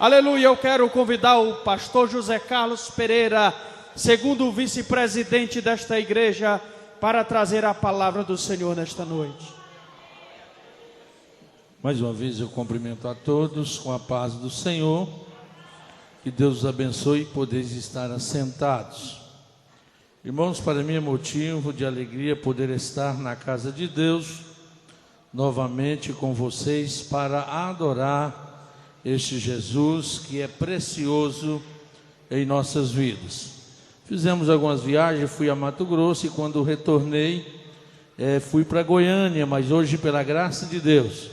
Aleluia, eu quero convidar o pastor José Carlos Pereira, segundo vice-presidente desta igreja, para trazer a palavra do Senhor nesta noite. Mais uma vez eu cumprimento a todos com a paz do Senhor. Que Deus os abençoe e podeis estar assentados. Irmãos, para mim é motivo de alegria poder estar na casa de Deus, novamente com vocês, para adorar este Jesus que é precioso em nossas vidas. Fizemos algumas viagens, fui a Mato Grosso e quando retornei, fui para Goiânia, mas hoje, pela graça de Deus,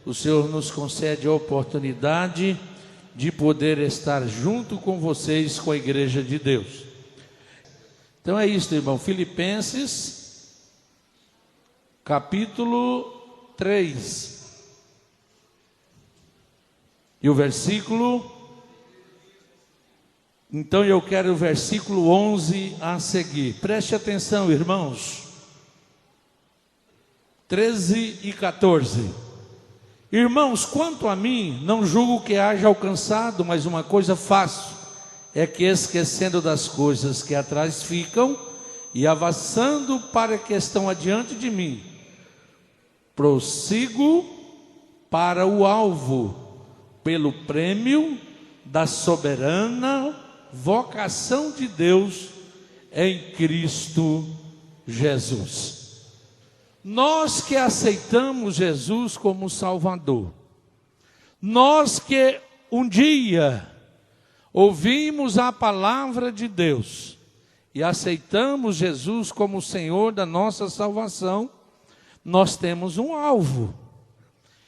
o Senhor nos concede a oportunidade de poder estar junto com vocês, com a igreja de Deus. Então é isso, irmão. Filipenses, capítulo 3. E o versículo... Então eu quero o versículo 11 a seguir. Preste atenção, irmãos. 13 e 14. Irmãos, quanto a mim, não julgo que haja alcançado, mas uma coisa faço, é que esquecendo das coisas que atrás ficam e avançando para que estão adiante de mim, prossigo para o alvo, pelo prêmio da soberana vocação de Deus em Cristo Jesus. Nós que aceitamos Jesus como Salvador, nós que um dia ouvimos a palavra de Deus e aceitamos Jesus como Senhor da nossa salvação, nós temos um alvo.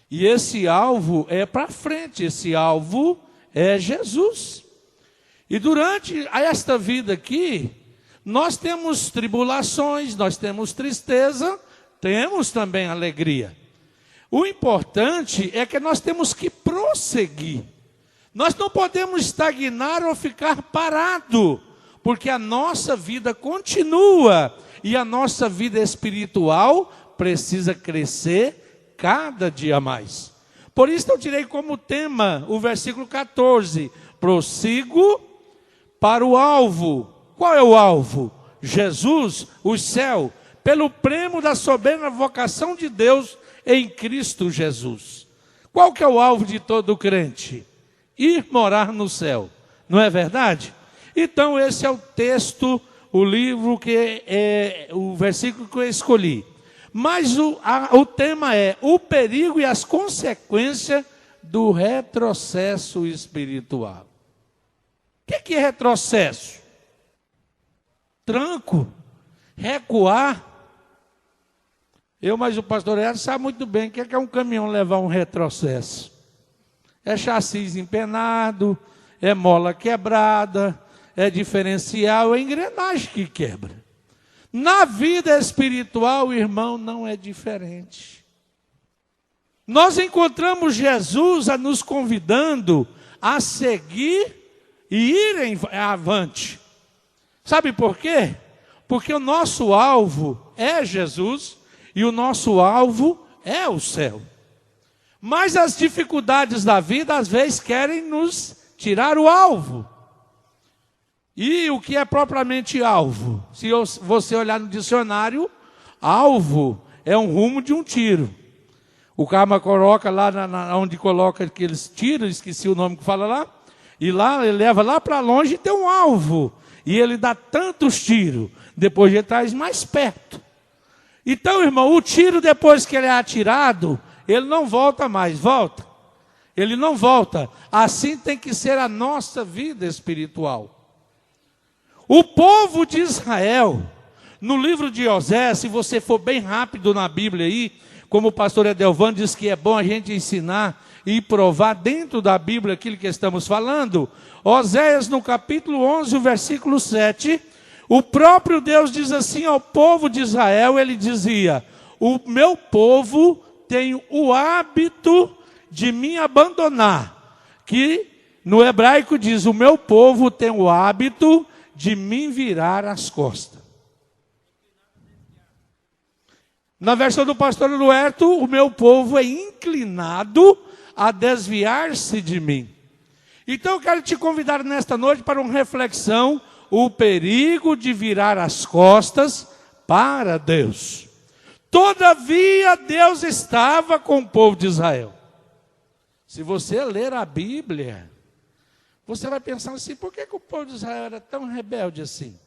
E esse alvo é para frente, esse alvo é Jesus. E durante esta vida aqui, nós temos tribulações, nós temos tristeza, temos também alegria. O importante é que nós temos que prosseguir. Nós não podemos estagnar ou ficar parado, porque a nossa vida continua e a nossa vida espiritual precisa crescer cada dia mais. Por isso eu tirei como tema o versículo 14. Prossigo para o alvo. Qual é o alvo? Jesus, o céu, pelo prêmio da soberana vocação de Deus em Cristo Jesus. Qual que é o alvo de todo crente? Ir morar no céu. Não é verdade? Então esse é o texto, o livro que é o versículo que eu escolhi. Mas o tema é o perigo e as consequências do retrocesso espiritual. O que é retrocesso? Tranco, recuar. Mas o pastor Edson sabe muito bem o que é um caminhão levar um retrocesso. É chassi empenado, é mola quebrada, é diferencial, é engrenagem que quebra. Na vida espiritual, irmão, não é diferente. Nós encontramos Jesus nos convidando a seguir e ir avante. Sabe por quê? Porque o nosso alvo é Jesus e o nosso alvo é o céu. Mas as dificuldades da vida, às vezes, querem nos tirar o alvo. E o que é propriamente alvo? Se você olhar no dicionário, alvo é um rumo de um tiro. O cara coloca lá onde coloca aqueles tiros, esqueci o nome que fala lá, e lá ele leva lá para longe e tem um alvo. E ele dá tantos tiros, depois ele traz mais perto. Então, irmão, o tiro depois que ele é atirado, ele não volta mais, volta. Ele não volta. Assim tem que ser a nossa vida espiritual. O povo de Israel, no livro de Osés, se você for bem rápido na Bíblia aí, como o pastor Edelvan diz que é bom a gente ensinar e provar dentro da Bíblia aquilo que estamos falando, Osés no capítulo 11, o versículo 7, o próprio Deus diz assim ao povo de Israel, ele dizia, o meu povo tem o hábito de me abandonar, que no hebraico diz, o meu povo tem o hábito de me virar as costas. Na versão do pastor Luerto, o meu povo é inclinado a desviar-se de mim. Então eu quero te convidar nesta noite para uma reflexão, o perigo de virar as costas para Deus. Todavia Deus estava com o povo de Israel. Se você ler a Bíblia, você vai pensar assim, por que o povo de Israel era tão rebelde assim?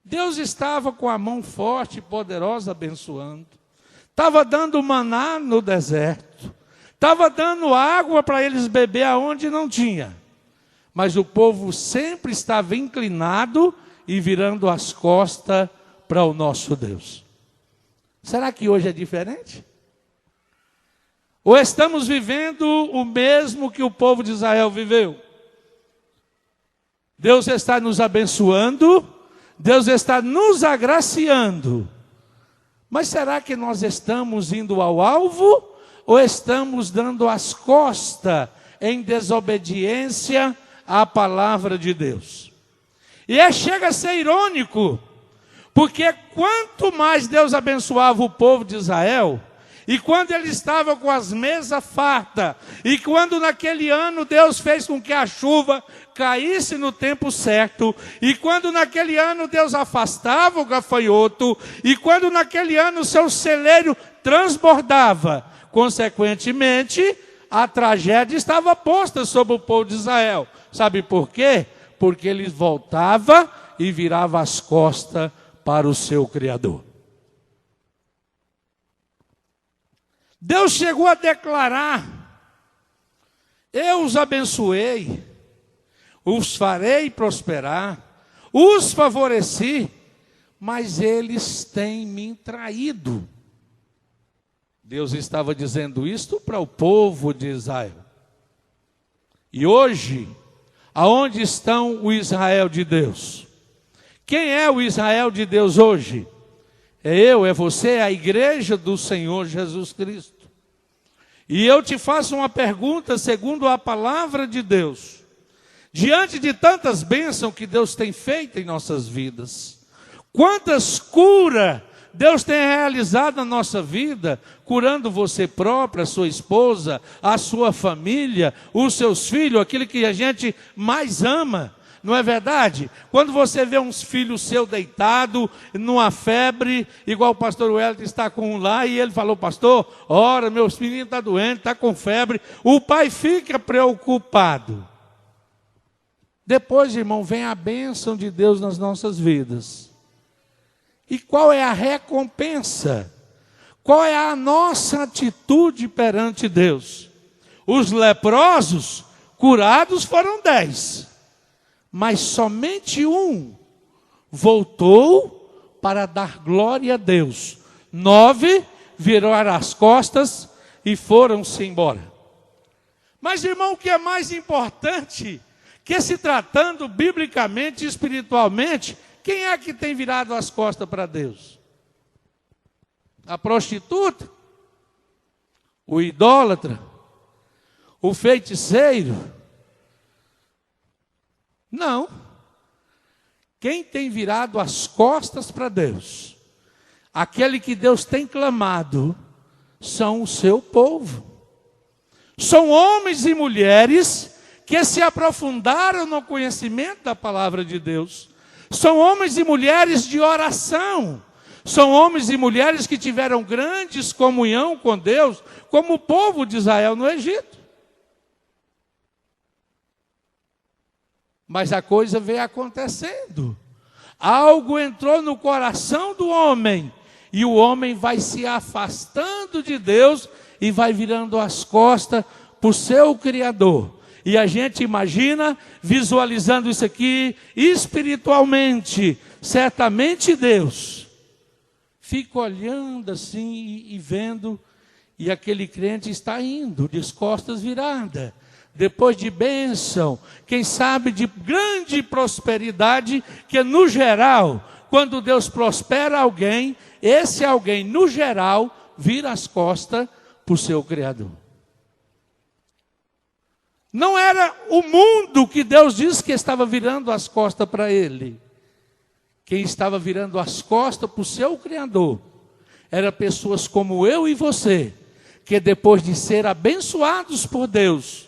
Deus estava com a mão forte e poderosa abençoando. Estava dando maná no deserto. Estava dando água para eles beber aonde não tinha. Mas o povo sempre estava inclinado e virando as costas para o nosso Deus. Será que hoje é diferente? Ou estamos vivendo o mesmo que o povo de Israel viveu? Deus está nos abençoando, Deus está nos agraciando. Mas será que nós estamos indo ao alvo ou estamos dando as costas em desobediência à palavra de Deus? E chega a ser irônico, porque quanto mais Deus abençoava o povo de Israel, e quando ele estava com as mesas fartas, e quando naquele ano Deus fez com que a chuva caísse no tempo certo, e quando naquele ano Deus afastava o gafanhoto, e quando naquele ano o seu celeiro transbordava, consequentemente, a tragédia estava posta sobre o povo de Israel. Sabe por quê? Porque eles voltavam e viravam as costas para o seu Criador. Deus chegou a declarar: eu os abençoei, os farei prosperar, os favoreci, mas eles têm me traído. Deus estava dizendo isto para o povo de Israel. E hoje, aonde estão o Israel de Deus? Quem é o Israel de Deus hoje? É eu, é você, é a igreja do Senhor Jesus Cristo. E eu te faço uma pergunta segundo a palavra de Deus. Diante de tantas bênçãos que Deus tem feito em nossas vidas, quantas curas Deus tem realizado na nossa vida, curando você própria, a sua esposa, a sua família, os seus filhos, aquilo que a gente mais ama. Não é verdade? Quando você vê uns filhos seus deitados, numa febre, igual o pastor Wellington está com um lá, e ele falou: pastor, ora, meu filhinho está doente, está com febre. O pai fica preocupado. Depois, irmão, vem a bênção de Deus nas nossas vidas. E qual é a recompensa? Qual é a nossa atitude perante Deus? Os leprosos curados foram 10. Mas somente um voltou para dar glória a Deus. 9 viraram as costas e foram-se embora. Mas, irmão, o que é mais importante, que se tratando biblicamente e espiritualmente, quem é que tem virado as costas para Deus? A prostituta? O idólatra? O feiticeiro? Não. Quem tem virado as costas para Deus, aquele que Deus tem clamado, são o seu povo. São homens e mulheres que se aprofundaram no conhecimento da palavra de Deus. São homens e mulheres de oração. São homens e mulheres que tiveram grandes comunhão com Deus, como o povo de Israel no Egito. Mas a coisa veio acontecendo. Algo entrou no coração do homem, e o homem vai se afastando de Deus e vai virando as costas para o seu Criador. E a gente imagina, visualizando isso aqui espiritualmente, certamente Deus fica olhando assim e vendo, e aquele crente está indo de costas viradas. Depois de bênção, quem sabe de grande prosperidade, que no geral, quando Deus prospera alguém, esse alguém, no geral, vira as costas para o seu Criador. Não era o mundo que Deus disse que estava virando as costas para ele. Quem estava virando as costas para o seu Criador, eram pessoas como eu e você, que depois de ser abençoados por Deus,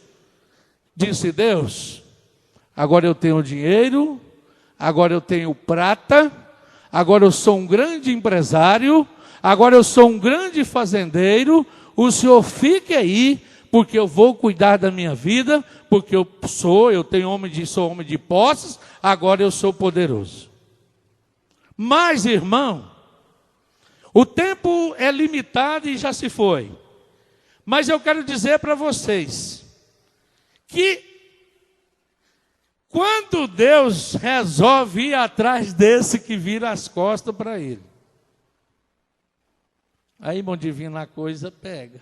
disse Deus, agora eu tenho dinheiro, agora eu tenho prata, agora eu sou um grande empresário, agora eu sou um grande fazendeiro, o senhor fique aí, porque eu vou cuidar da minha vida, porque sou homem de posses, agora eu sou poderoso. Mas, irmão, o tempo é limitado e já se foi. Mas eu quero dizer para vocês que quando Deus resolve ir atrás desse que vira as costas para ele, aí, irmão divino, a coisa pega.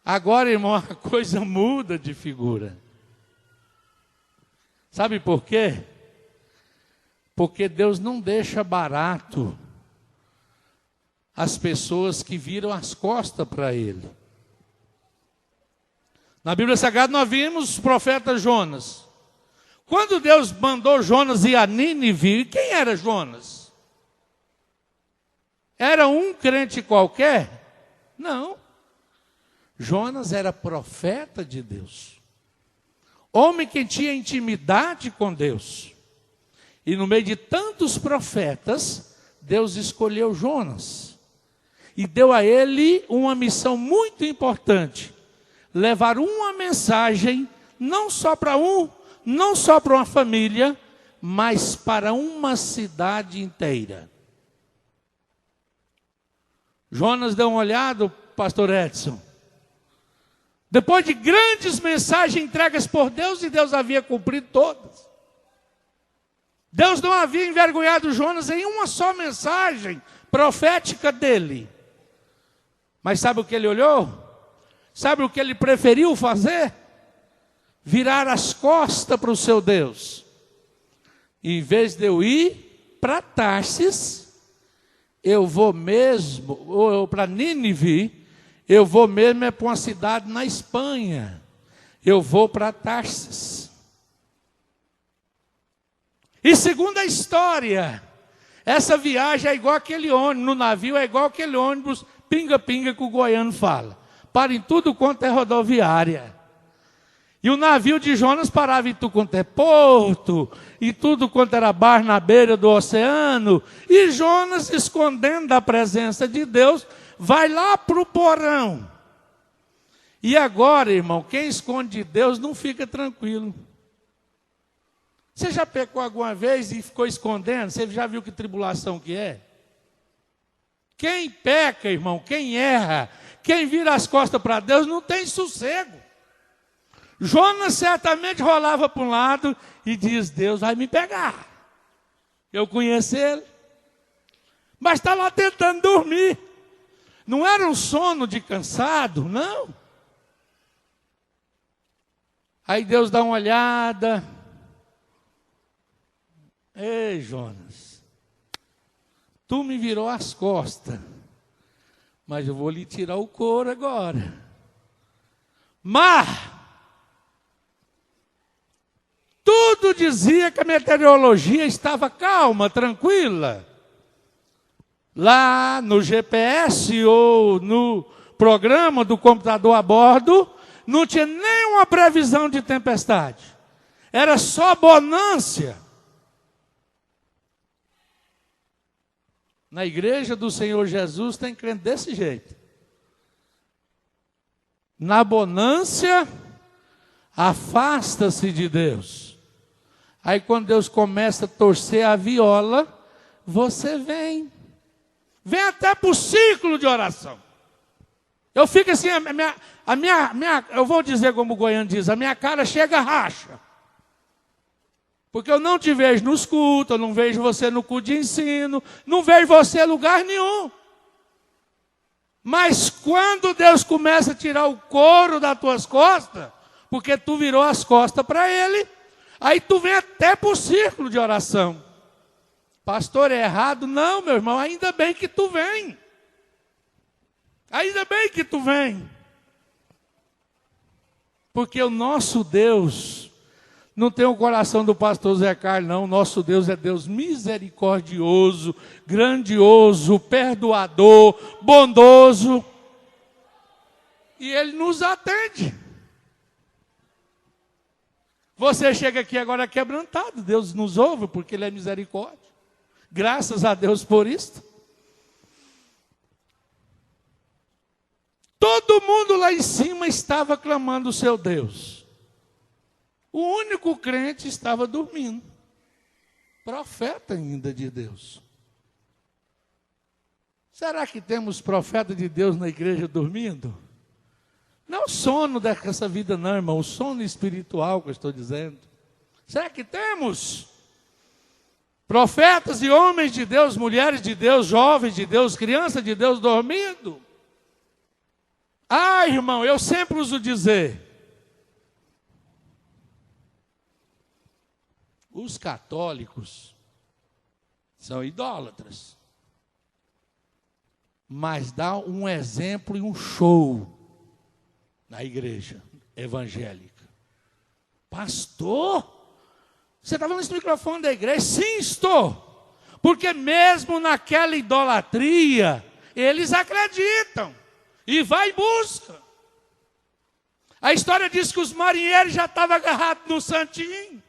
Agora, irmão, a coisa muda de figura. Sabe por quê? Porque Deus não deixa barato as pessoas que viram as costas para Ele. Na Bíblia Sagrada nós vimos o profeta Jonas. Quando Deus mandou Jonas ir a Nínive, quem era Jonas? Era um crente qualquer? Não. Jonas era profeta de Deus. Homem que tinha intimidade com Deus. E no meio de tantos profetas, Deus escolheu Jonas. E deu a ele uma missão muito importante. Levar uma mensagem, não só para uma família, mas para uma cidade inteira. Jonas deu uma olhada, pastor Edson. Depois de grandes mensagens entregas por Deus, e Deus havia cumprido todas. Deus não havia envergonhado Jonas em uma só mensagem profética dele. Mas sabe o que ele olhou? Sabe o que ele preferiu fazer? Virar as costas para o seu Deus. Em vez de eu ir para Tarsis, eu vou mesmo, ou para Nínive, eu vou mesmo para uma cidade na Espanha. Eu vou para Tarsis. E segundo a história, essa viagem é igual aquele ônibus, no navio é igual aquele ônibus pinga-pinga que o goiano fala. Para em tudo quanto é rodoviária. E o navio de Jonas parava em tudo quanto é porto, e tudo quanto era bar na beira do oceano. E Jonas, escondendo da presença de Deus, vai lá para o porão. E agora, irmão, quem esconde de Deus não fica tranquilo. Você já pecou alguma vez e ficou escondendo? Você já viu que tribulação que é? Quem peca, irmão, quem erra, quem vira as costas para Deus não tem sossego. Jonas certamente rolava para um lado e diz, Deus vai me pegar. Eu conheço ele. Mas está lá tentando dormir. Não era um sono de cansado, não. Aí Deus dá uma olhada. Ei, Jonas, tu me virou as costas, mas eu vou lhe tirar o couro agora. Mar! Tudo dizia que a meteorologia estava calma, tranquila. Lá no GPS ou no programa do computador a bordo, não tinha nenhuma previsão de tempestade. Era só bonância. Na igreja do Senhor Jesus tem crente desse jeito. Na bonância, afasta-se de Deus. Aí quando Deus começa a torcer a viola, você vem. Vem até para o ciclo de oração. Eu fico assim, eu vou dizer como o goiano diz, a minha cara chega racha. Porque eu não te vejo nos cultos, eu não vejo você no culto de ensino, não vejo você em lugar nenhum. Mas quando Deus começa a tirar o couro das tuas costas, porque tu virou as costas para Ele, aí tu vem até para o círculo de oração. Pastor, é errado? Não, meu irmão, ainda bem que tu vem. Ainda bem que tu vem. Porque o nosso Deus não tem o coração do pastor Zé Carlos, não. O nosso Deus é Deus misericordioso, grandioso, perdoador, bondoso. e Ele nos atende. Você chega aqui agora quebrantado, Deus nos ouve porque Ele é misericórdia. Graças a Deus por isso. Todo mundo lá em cima estava clamando o seu Deus. O único crente estava dormindo. Profeta ainda de Deus. Será que temos profeta de Deus na igreja dormindo? Não o sono dessa vida não, irmão. O sono espiritual que eu estou dizendo. Será que temos profetas e homens de Deus, mulheres de Deus, jovens de Deus, crianças de Deus dormindo? Ah, irmão, eu sempre uso dizer. Os católicos são idólatras. Mas dá um exemplo e um show na igreja evangélica. Pastor, você está falando isso no microfone da igreja? Sim, estou. Porque mesmo naquela idolatria, eles acreditam. E vai em busca. A história diz que os marinheiros já estavam agarrados no santinho.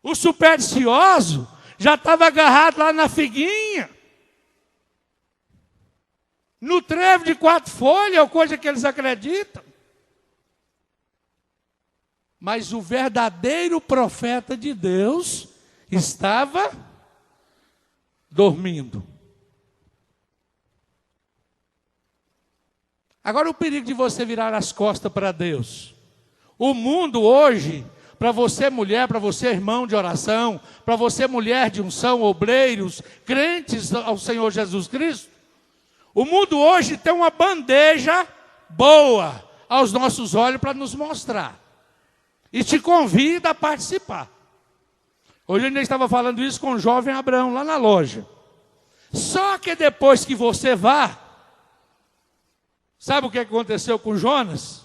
O supersticioso já estava agarrado lá na figuinha. No trevo de 4 folhas, ou coisa que eles acreditam. Mas o verdadeiro profeta de Deus estava dormindo. Agora o perigo de você virar as costas para Deus. O mundo hoje, para você mulher, para você irmão de oração, para você mulher de unção, obreiros, crentes ao Senhor Jesus Cristo, o mundo hoje tem uma bandeja boa aos nossos olhos para nos mostrar. E te convida a participar. Hoje a gente estava falando isso com o jovem Abraão lá na loja. Só que depois que você vá, sabe o que aconteceu com Jonas?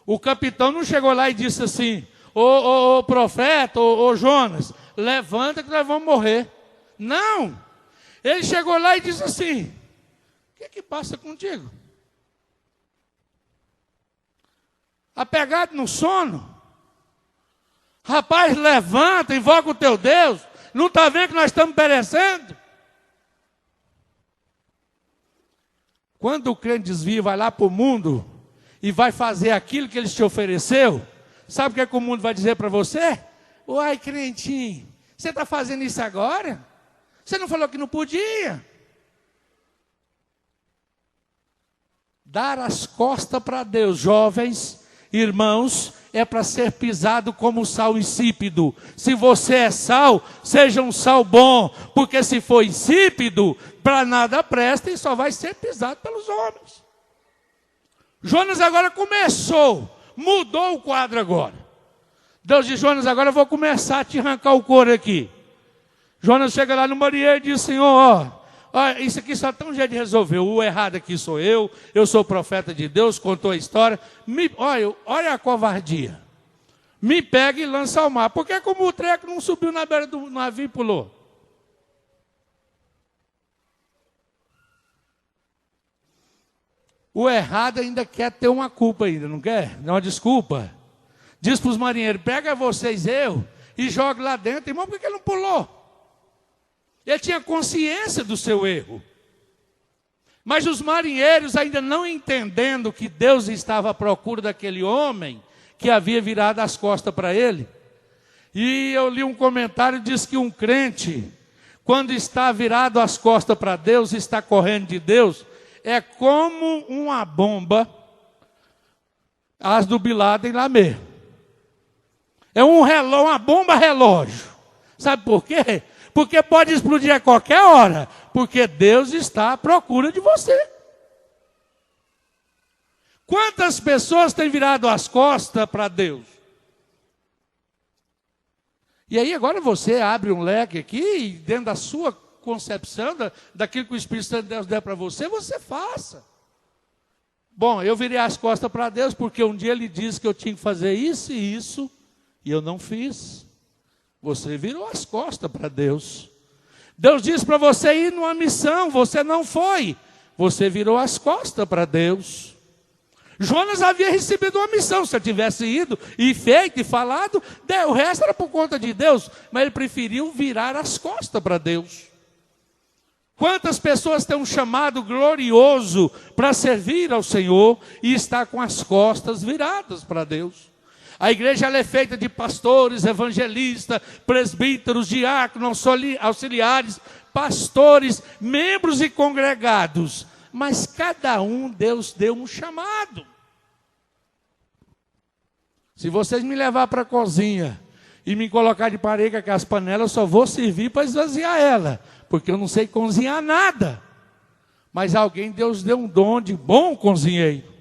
O capitão não chegou lá e disse assim: ô profeta, ô Jonas, levanta que nós vamos morrer. Não. Ele chegou lá e disse assim: o que passa contigo? Apegado no sono? Rapaz, levanta, invoca o teu Deus. Não está vendo que nós estamos perecendo? Quando o crente desvia, vai lá para o mundo e vai fazer aquilo que ele te ofereceu, sabe o que o mundo vai dizer para você? Uai, crentinho, você está fazendo isso agora? Você não falou que não podia? Dar as costas para Deus, jovens, irmãos, é para ser pisado como sal insípido. Se você é sal, seja um sal bom, porque se for insípido, para nada presta e só vai ser pisado pelos homens. Jonas agora começou, mudou o quadro agora. Deus diz: Jonas, agora eu vou começar a te arrancar o couro aqui. Jonas chega lá no marinheiro e diz: Senhor, ó, isso aqui só tem um jeito de resolver. O errado aqui sou eu sou profeta de Deus, contou a história. Olha a covardia. Me pega e lança ao mar. Por que como o treco não subiu na beira do navio e pulou? O errado ainda quer ter uma culpa ainda, não quer? Não, uma desculpa. Diz para os marinheiros: pega vocês e joga lá dentro. Irmão, por que ele não pulou? Ele tinha consciência do seu erro. Mas os marinheiros, ainda não entendendo que Deus estava à procura daquele homem que havia virado as costas para ele. E eu li um comentário, diz que um crente, quando está virado as costas para Deus, está correndo de Deus, é como uma bomba, as do Bin Laden lá mesmo. É um relógio, uma bomba relógio. Sabe por quê? Porque pode explodir a qualquer hora, porque Deus está à procura de você. Quantas pessoas têm virado as costas para Deus? E aí agora você abre um leque aqui, e dentro da sua concepção, daquilo que o Espírito Santo de Deus der para você, você faça. Bom, eu virei as costas para Deus, porque um dia Ele disse que eu tinha que fazer isso e isso, e eu não fiz. Você virou as costas para Deus. Deus disse para você ir numa missão, você não foi. você virou as costas para Deus. Jonas havia recebido uma missão. Se ele tivesse ido e feito e falado, o resto era por conta de Deus. Mas ele preferiu virar as costas para Deus. Quantas pessoas têm um chamado glorioso para servir ao Senhor e está com as costas viradas para Deus? A igreja ela é feita de pastores, evangelistas, presbíteros, diáconos, auxiliares, pastores, membros e congregados. Mas cada um Deus deu um chamado. Se vocês me levar para a cozinha e me colocar de parede com as panelas, eu só vou servir para esvaziar ela, porque eu não sei cozinhar nada. Mas Deus deu um dom de bom cozinheiro.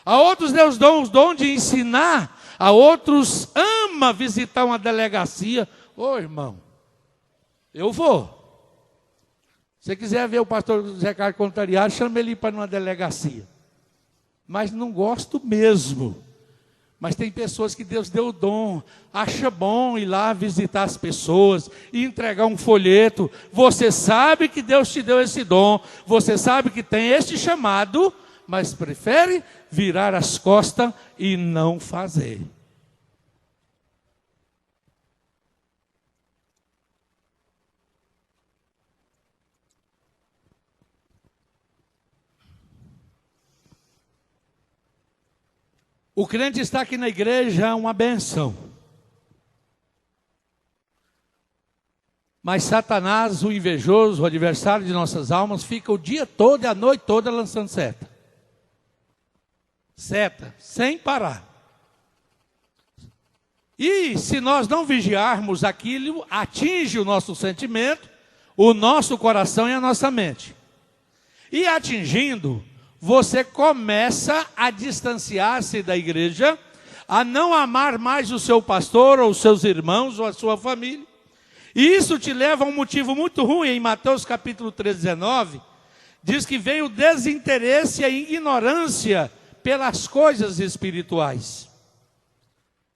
A outros Deus deu um dom de ensinar. A outros ama visitar uma delegacia. Ô irmão, eu vou. Se você quiser ver o pastor José Carlos Contrariado, chama ele para uma delegacia. Mas não gosto mesmo. Mas tem pessoas que Deus deu o dom, acha bom ir lá visitar as pessoas e entregar um folheto. Você sabe que Deus te deu esse dom, você sabe que tem este chamado, mas prefere virar as costas e não fazer. O crente está aqui na igreja é uma benção. Mas Satanás, o invejoso, o adversário de nossas almas, fica o dia todo e a noite toda lançando seta. Seta, sem parar. E se nós não vigiarmos, aquilo atinge o nosso sentimento, o nosso coração e a nossa mente. E atingindo, você começa a distanciar-se da igreja, a não amar mais o seu pastor, ou os seus irmãos, ou a sua família. E isso te leva a um motivo muito ruim. Em Mateus capítulo 13, 19, diz que vem o desinteresse e a ignorância pelas coisas espirituais.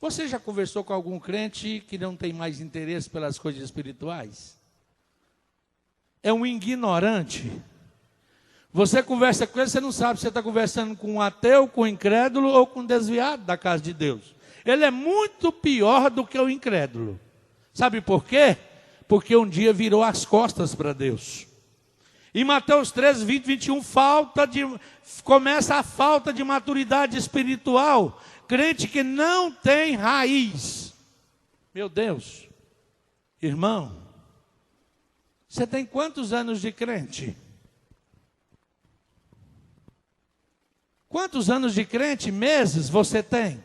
Você já conversou com algum crente que não tem mais interesse pelas coisas espirituais? É um ignorante. Você conversa com ele, você não sabe se você está conversando com um ateu, com um incrédulo ou com um desviado da casa de Deus. Ele é muito pior do que o incrédulo. Sabe por quê? Porque um dia virou as costas para Deus. Em Mateus 13, 20, 21, começa a falta de maturidade espiritual. Crente que não tem raiz. Meu Deus, irmão, você tem quantos anos de crente? Quantos anos de crente, meses você tem?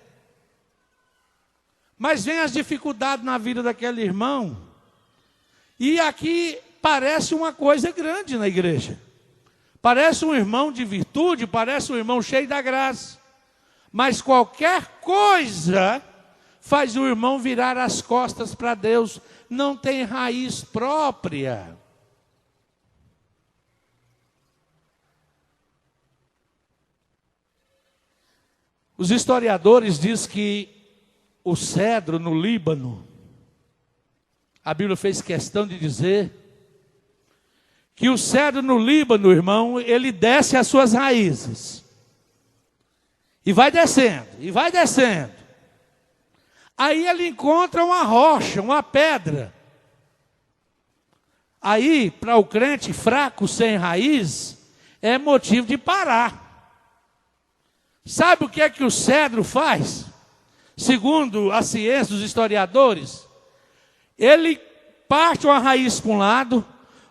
Mas vem as dificuldades na vida daquele irmão. E aqui parece uma coisa grande na igreja. Parece um irmão de virtude, parece um irmão cheio da graça. Mas qualquer coisa faz o irmão virar as costas para Deus. Não tem raiz própria. Os historiadores dizem que o cedro no Líbano, a Bíblia fez questão de dizer que o cedro no Líbano, irmão, ele desce as suas raízes. E vai descendo, e vai descendo. Aí ele encontra uma rocha, uma pedra. Aí, para o crente fraco, sem raiz, é motivo de parar. Sabe o que é que o cedro faz? Segundo a ciência dos historiadores, ele parte uma raiz para um lado,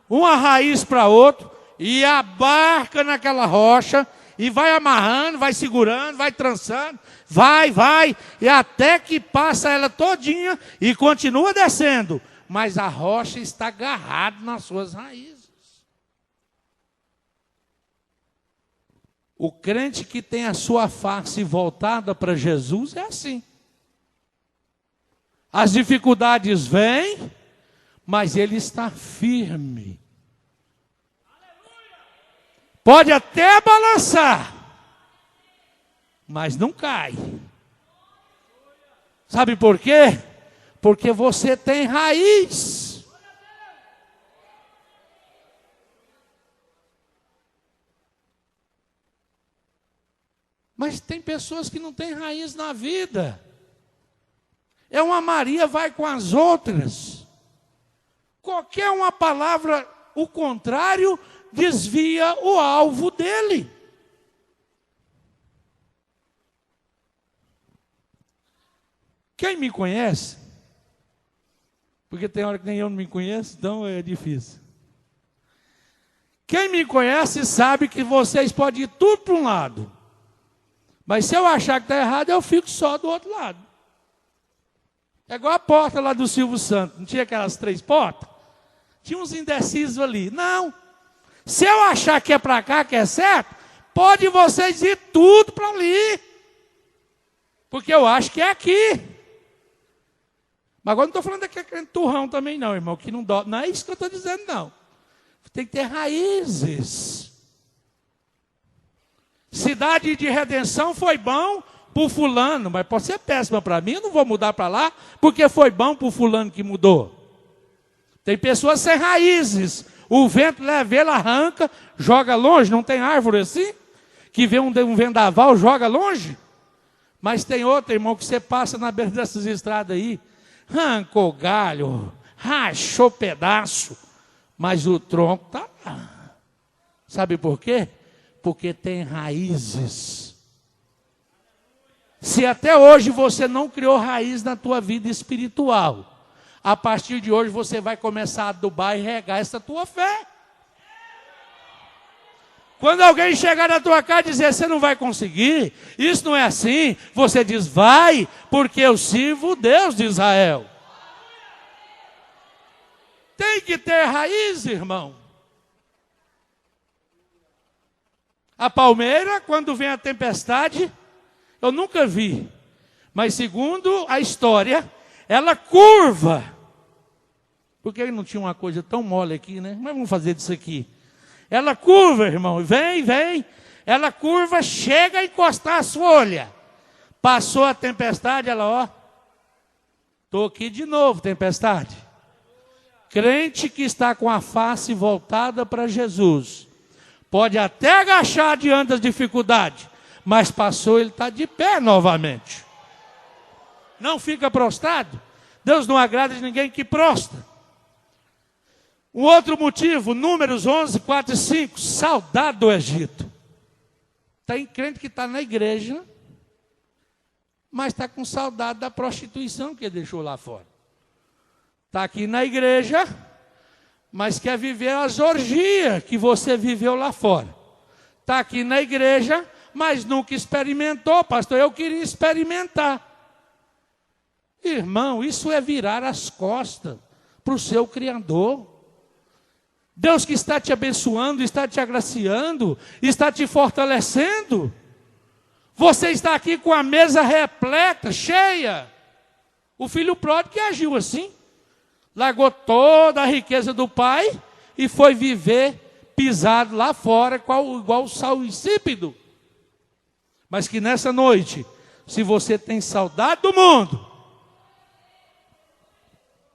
uma raiz para outro, e abarca naquela rocha, e vai amarrando, vai segurando, vai trançando, vai, e até que passa ela todinha e continua descendo. Mas a rocha está agarrada nas suas raízes. O crente que tem a sua face voltada para Jesus é assim. As dificuldades vêm, mas ele está firme. Pode até balançar, mas não cai. Sabe por quê? Porque você tem raiz. Mas tem pessoas que não têm raiz na vida. É uma Maria vai com as outras. Qualquer uma palavra, o contrário, desvia o alvo dele. Quem me conhece, porque tem hora que nem eu não me conheço, então é difícil. Quem me conhece sabe que vocês podem ir tudo para um lado. Mas se eu achar que está errado, eu fico só do outro lado. É igual a porta lá do Silvio Santos. Não tinha aquelas 3 portas? Tinha uns indecisos ali. Não. Se eu achar que é para cá, que é certo, pode vocês ir tudo para ali. Porque eu acho que é aqui. Mas agora não estou falando daquele turrão também não, irmão. Que não dó. Não é isso que eu estou dizendo, não. Tem que ter raízes. Cidade de Redenção foi bom para o fulano, mas pode ser péssima para mim, eu não vou mudar para lá, porque foi bom para o fulano que mudou. Tem pessoas sem raízes, o vento leva ele, arranca, joga longe, não tem árvore assim? Que vê um vendaval, joga longe? Mas tem outro, irmão, que você passa na beira dessas estradas aí, arrancou galho, rachou pedaço, mas o tronco está lá. Sabe por quê? Porque tem raízes. Se até hoje você não criou raiz na tua vida espiritual, a partir de hoje você vai começar a adubar e regar essa tua fé. Quando alguém chegar na tua casa e dizer, você não vai conseguir, isso não é assim, você diz, vai, porque eu sirvo o Deus de Israel. Tem que ter raiz, irmão. A palmeira, quando vem a tempestade, eu nunca vi, mas segundo a história, ela curva. Porque não tinha uma coisa tão mole aqui, né? Mas vamos fazer disso aqui. Ela curva, irmão, vem, ela curva, chega a encostar as folhas. Passou a tempestade, ela, ó, estou aqui de novo, tempestade. Crente que está com a face voltada para Jesus, pode até agachar diante das dificuldades, mas passou, ele está de pé novamente. Não fica prostrado. Deus não agrada de ninguém que prostra. Um outro motivo, Números 11, 4 e 5, saudade do Egito. Tem crente que está na igreja, mas está com saudade da prostituição que ele deixou lá fora. Está aqui na igreja, mas quer viver as orgias que você viveu lá fora. Está aqui na igreja, mas nunca experimentou, pastor. Eu queria experimentar. Irmão, isso é virar as costas para o seu Criador. Deus que está te abençoando, está te agraciando, está te fortalecendo. Você está aqui com a mesa repleta, cheia. O filho pródigo que agiu assim. Largou toda a riqueza do pai e foi viver pisado lá fora, igual o sal insípido. Mas que nessa noite, se você tem saudade do mundo,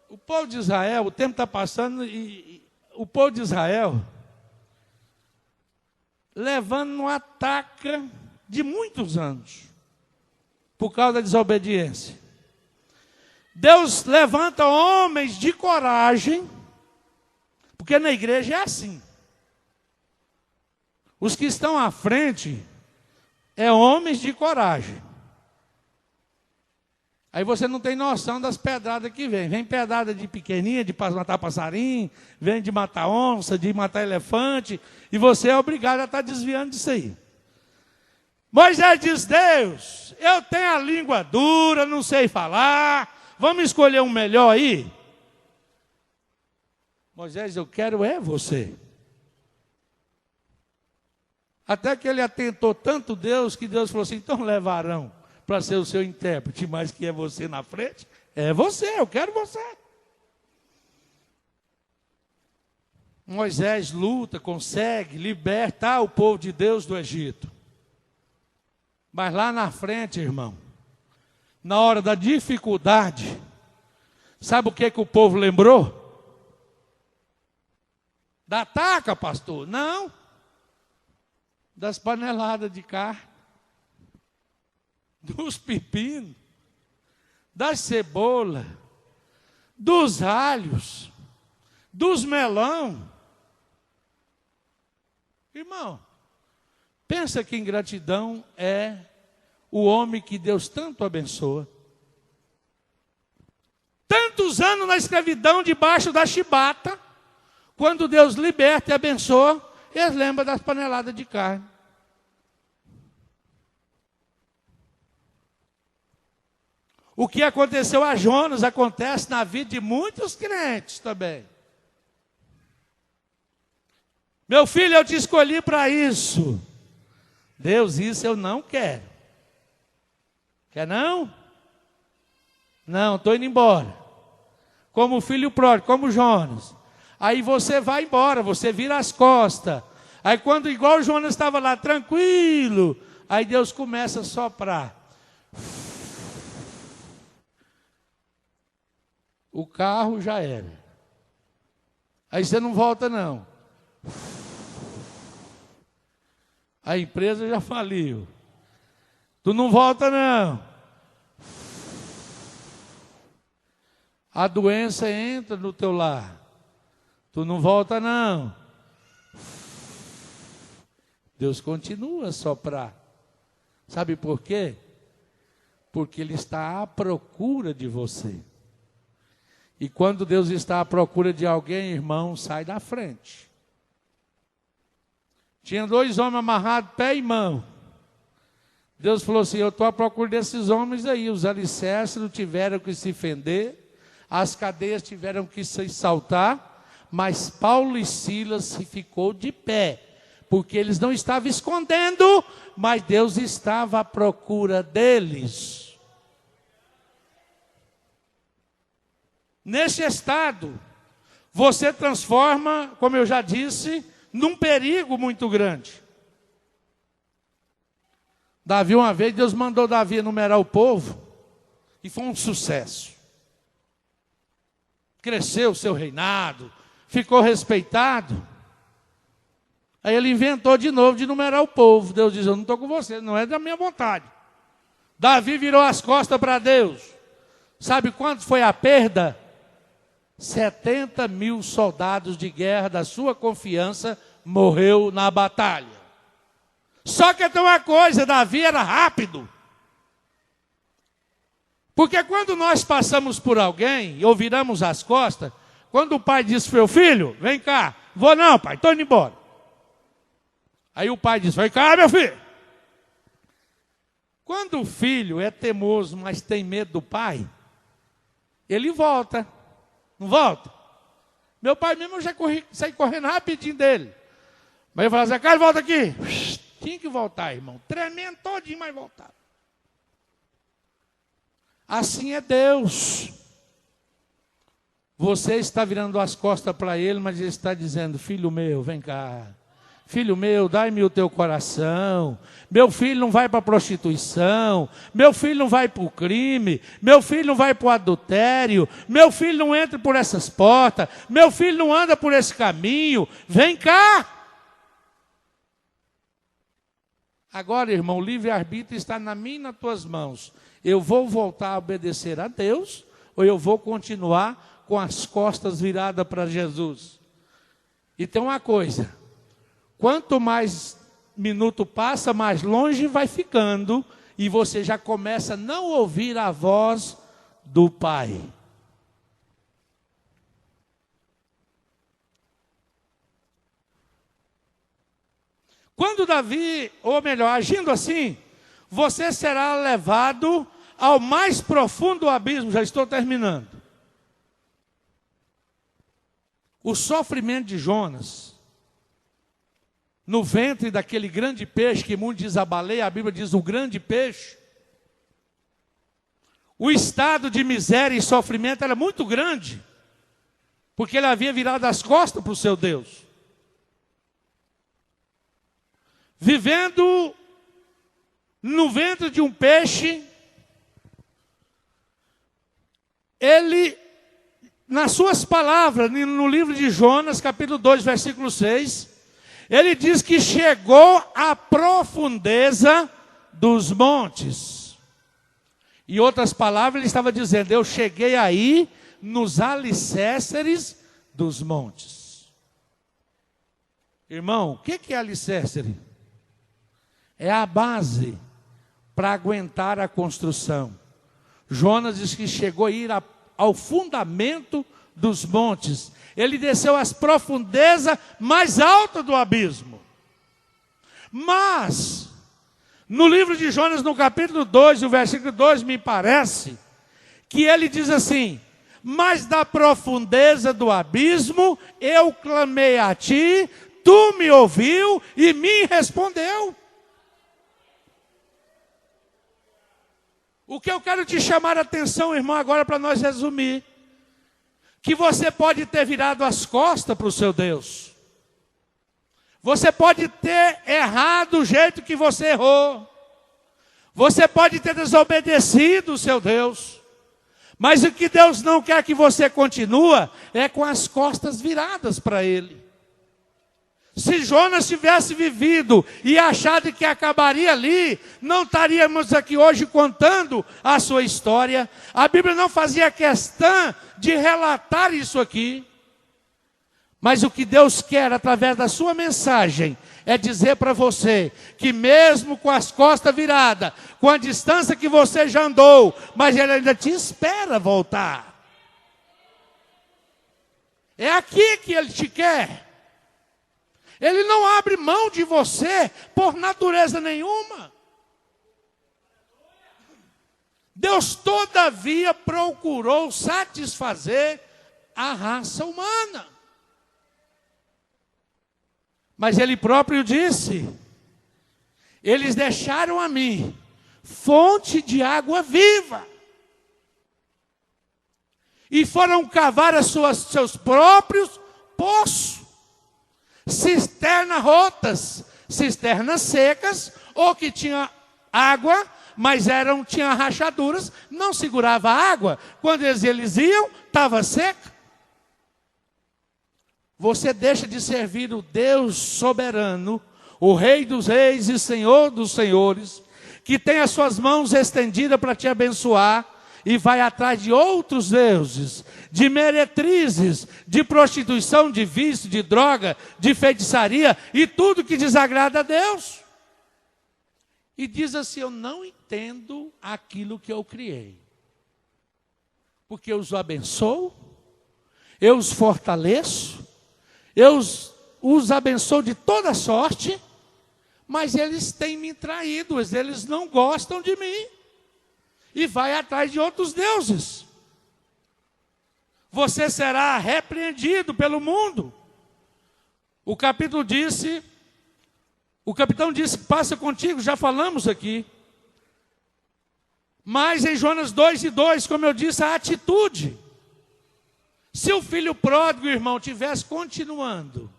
o povo de Israel, o tempo está passando e o povo de Israel, levando uma ataca de muitos anos, por causa da desobediência. Deus levanta homens de coragem, porque na igreja é assim. Os que estão à frente é homens de coragem. Aí você não tem noção das pedradas que vem. Vem pedrada de pequenininha, de matar passarinho, vem de matar onça, de matar elefante, e você é obrigado a estar desviando disso aí. Moisés diz, Deus, eu tenho a língua dura, não sei falar, vamos escolher um melhor aí? Moisés, eu quero é você. Até que ele atentou tanto Deus, que Deus falou assim, então leva Arão para ser o seu intérprete, mas que é você na frente, é você, eu quero você. Moisés luta, consegue libertar o povo de Deus do Egito. Mas lá na frente, irmão, na hora da dificuldade, sabe o que o povo lembrou? Da taca, pastor? Não. Das paneladas de carne. dos pepinos, das cebolas, dos alhos, dos melão. Irmão, pensa que ingratidão é o homem que Deus tanto abençoa. Tantos anos na escravidão debaixo da chibata, quando Deus liberta e abençoa, eles lembram das paneladas de carne. O que aconteceu a Jonas acontece na vida de muitos crentes também. Meu filho, eu te escolhi para isso. Deus, isso eu não quero. Quer não? Não, estou indo embora. Como o filho pródigo, como Jonas. Aí você vai embora, você vira as costas. Aí quando igual o Jonas estava lá tranquilo, aí Deus começa a soprar. O carro já era. Aí você não volta não. A empresa já faliu. Tu não volta não. A doença entra no teu lar. Tu não volta não. Deus continua a soprar. Sabe por quê? Porque Ele está à procura de você. E quando Deus está à procura de alguém, irmão, sai da frente. Tinha 2 homens amarrados, pé e mão. Deus falou assim, eu estou à procura desses homens aí. Os alicerces não tiveram que se fender, as cadeias tiveram que se saltar, mas Paulo e Silas ficou de pé, porque eles não estavam escondendo, mas Deus estava à procura deles. Nesse estado, você transforma, como eu já disse, num perigo muito grande. Davi, uma vez, Deus mandou Davi enumerar o povo, e foi um sucesso. Cresceu o seu reinado, ficou respeitado. Aí ele inventou de novo de enumerar o povo. Deus diz, eu não estou com você, não é da minha vontade. Davi virou as costas para Deus. Sabe quanto foi a perda? 70.000 soldados de guerra da sua confiança morreu na batalha. Só que tem uma coisa, Davi era rápido. Porque quando nós passamos por alguém ou viramos as costas, quando o pai diz, meu filho, vem cá. Vou não, pai, estou indo embora. Aí o pai diz, vem cá, meu filho. Quando o filho é teimoso, mas tem medo do pai, ele volta. Não volta? Meu pai mesmo, eu já saí correndo rapidinho dele. Mas eu falava, Zé Carlos, volta aqui. Tinha que voltar, irmão. Tremendo todinho, mas voltar. Assim é Deus. Você está virando as costas para Ele, mas Ele está dizendo, filho meu, vem cá. Filho meu, dai-me o teu coração. Meu filho não vai para a prostituição. Meu filho não vai para o crime. Meu filho não vai para o adultério. Meu filho não entra por essas portas. Meu filho não anda por esse caminho. Vem cá. Agora, irmão, o livre-arbítrio está na minha e nas tuas mãos. Eu vou voltar a obedecer a Deus ou eu vou continuar com as costas viradas para Jesus? E tem uma coisa. Quanto mais minuto passa, mais longe vai ficando, e você já começa a não ouvir a voz do Pai. Quando Davi, ou melhor, agindo assim, você será levado ao mais profundo abismo. Já estou terminando. O sofrimento de Jonas, no ventre daquele grande peixe, que mundo diz a baleia, a Bíblia diz o grande peixe. O estado de miséria e sofrimento era muito grande, porque ele havia virado as costas para o seu Deus. Vivendo no ventre de um peixe, ele, nas suas palavras, no livro de Jonas, capítulo 2, versículo 6, ele diz que chegou à profundeza dos montes. Em outras palavras, ele estava dizendo: eu cheguei aí nos alicerces dos montes. Irmão, o que é alicerce? É a base para aguentar a construção. Jonas diz que chegou a ir ao fundamento dos montes. Ele desceu às profundezas mais altas do abismo. Mas, no livro de Jonas, no capítulo 2, o versículo 2, me parece, que ele diz assim: mas da profundeza do abismo eu clamei a ti, tu me ouviu e me respondeu. O que eu quero te chamar a atenção, irmão, agora para nós resumir, que você pode ter virado as costas para o seu Deus. Você pode ter errado o jeito que você errou. Você pode ter desobedecido o seu Deus. Mas o que Deus não quer que você continue é com as costas viradas para Ele. Se Jonas tivesse vivido e achado que acabaria ali, não estaríamos aqui hoje contando a sua história. A Bíblia não fazia questão de relatar isso aqui. Mas o que Deus quer através da sua mensagem é dizer para você que mesmo com as costas viradas, com a distância que você já andou, mas Ele ainda te espera voltar. É aqui que Ele te quer. Ele não abre mão de você por natureza nenhuma. Deus, todavia, procurou satisfazer a raça humana. Mas Ele próprio disse: eles deixaram a mim fonte de água viva. E foram cavar seus próprios poços. Cisternas rotas, cisternas secas, ou que tinha água, mas tinha rachaduras, não segurava a água. Quando eles iam, estava seca. Você deixa de servir o Deus soberano, o Rei dos reis e Senhor dos senhores, que tem as suas mãos estendidas para te abençoar, e vai atrás de outros deuses, de meretrizes, de prostituição, de vício, de droga, de feitiçaria e tudo que desagrada a Deus. E diz assim: eu não entendo aquilo que eu criei, porque eu os abençoo, eu os fortaleço, eu os abençoo de toda sorte, mas eles têm me traído, eles não gostam de mim. E vai atrás de outros deuses. Você será repreendido pelo mundo. O capitão disse, passa contigo, já falamos aqui. Mas em Jonas 2:2, como eu disse, a atitude. Se o filho pródigo, irmão, tivesse continuando,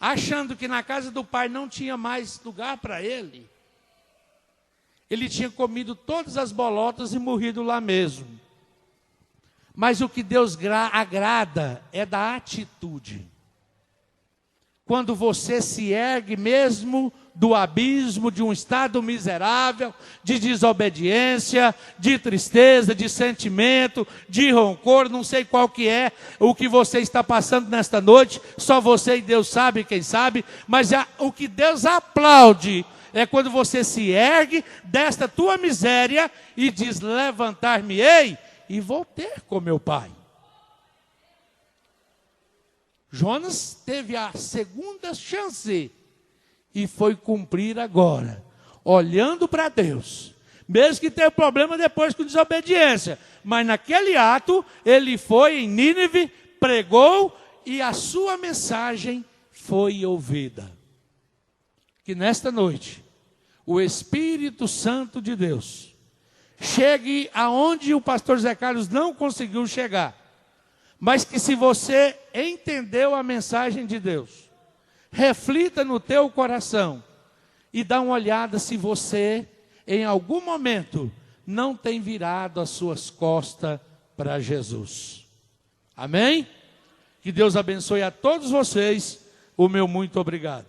achando que na casa do pai não tinha mais lugar para ele tinha comido todas as bolotas e morrido lá mesmo. Mas o que Deus agrada é da atitude. Quando você se ergue mesmo do abismo, de um estado miserável, de desobediência, de tristeza, de sentimento, de rancor, não sei qual que é o que você está passando nesta noite, só você e Deus sabe, quem sabe, mas o que Deus aplaude é quando você se ergue desta tua miséria e diz: levantar-me-ei e vou ter com meu pai. Jonas teve a segunda chance e foi cumprir agora, olhando para Deus, mesmo que tenha problema depois com desobediência, mas naquele ato ele foi em Nínive, pregou e a sua mensagem foi ouvida. Que nesta noite o Espírito Santo de Deus chegue aonde o pastor Zé Carlos não conseguiu chegar, mas que se você entendeu a mensagem de Deus, reflita no teu coração e dá uma olhada se você em algum momento não tem virado as suas costas para Jesus. Amém? Que Deus abençoe a todos vocês. O meu muito obrigado.